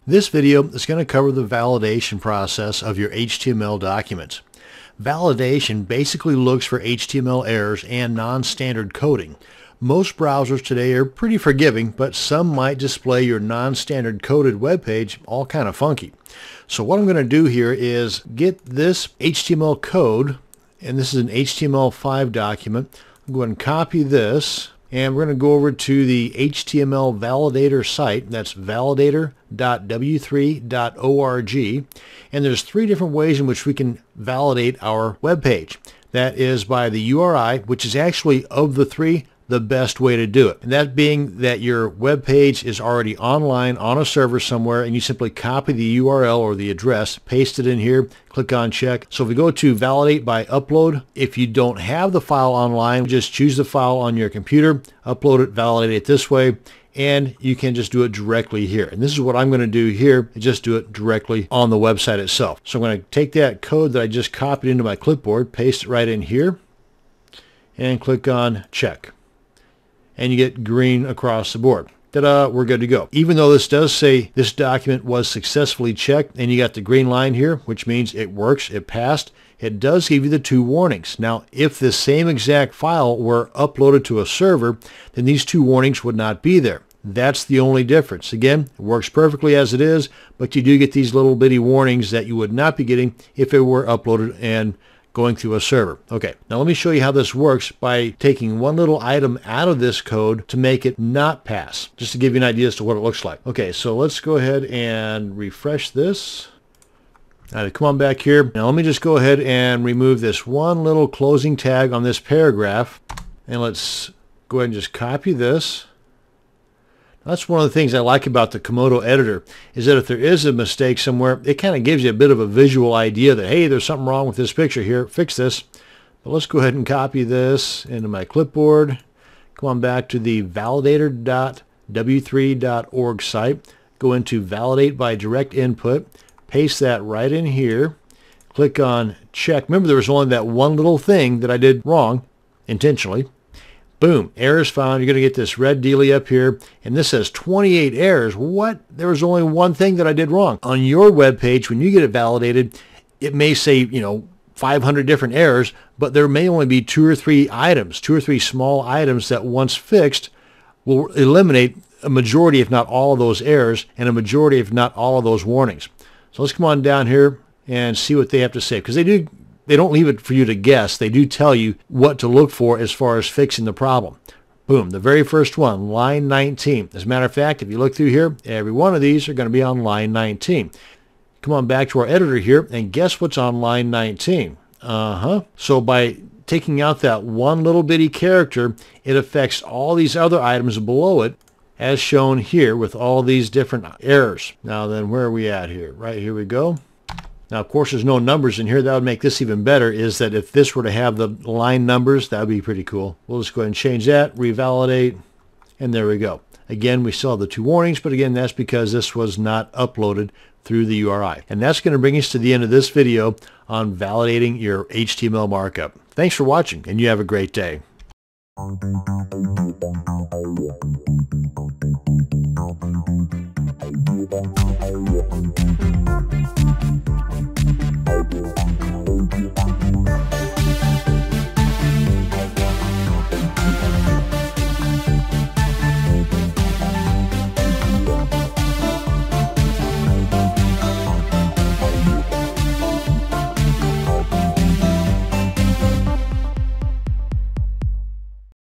This video is going to cover the validation process of your HTML documents. Validation basically looks for HTML errors and non-standard coding. Most browsers today are pretty forgiving, but some might display your non-standard coded web page all kind of funky. So what I'm going to do here is get this HTML code, and this is an HTML5 document. I'm going to copy this, and we're going to go over to the HTML validator site. That's validator.w3.org. And there's three different ways in which we can validate our web page. That is by the URI, which is actually, of the three, the best way to do it. And that being that your web page is already online on a server somewhere, and you simply copy the URL or the address, paste it in here, click on check. So if we go to validate by upload, if you don't have the file online, just choose the file on your computer, upload it, validate it this way, and you can just do it directly here. And this is what I'm going to do here, just do it directly on the website itself. So I'm going to take that code that I just copied into my clipboard, paste it right in here, and click on check. And you get green across the board. Ta-da, we're good to go. Even though this does say this document was successfully checked, and you got the green line here, which means it works, it passed, it does give you the two warnings. Now, if the same exact file were uploaded to a server, then these two warnings would not be there. That's the only difference. Again, it works perfectly as it is, but you do get these little bitty warnings that you would not be getting if it were uploaded and going through a server. Okay, now let me show you how this works by taking one little item out of this code to make it not pass, just to give you an idea as to what it looks like. Okay, so let's go ahead and refresh this. Now come on back here. Now let me just go ahead and remove this one little closing tag on this paragraph, and let's go ahead and just copy this. That's one of the things I like about the Komodo editor, is that if there is a mistake somewhere, it kind of gives you a bit of a visual idea that, hey, there's something wrong with this picture here, fix this. But let's go ahead and copy this into my clipboard. Come on back to the validator.w3.org site. Go into validate by direct input. Paste that right in here. Click on check. Remember, there was only that one little thing that I did wrong, intentionally. Boom, errors found. You're going to get this red dealie up here, and this says 28 errors. What? There was only one thing that I did wrong. On your web page, when you get it validated, it may say, 500 different errors, but there may only be two or three small items that once fixed will eliminate a majority, if not all of those errors, and a majority, if not all of those warnings. So let's come on down here and see what they have to say, because they don't leave it for you to guess. They do tell you what to look for as far as fixing the problem. Boom, the very first one, line 19. As a matter of fact, if you look through here, every one of these are going to be on line 19. Come on back to our editor here, and guess what's on line 19? So by taking out that one little bitty character, it affects all these other items below it, as shown here with all these different errors. Now then, where are we at here? Right here we go. Now, of course, there's no numbers in here. That would make this even better, is that if this were to have the line numbers, that would be pretty cool. We'll just go ahead and change that, revalidate, and there we go. Again, we still have the two warnings, but again, that's because this was not uploaded through the URI. And that's going to bring us to the end of this video on validating your HTML markup. Thanks for watching, and you have a great day.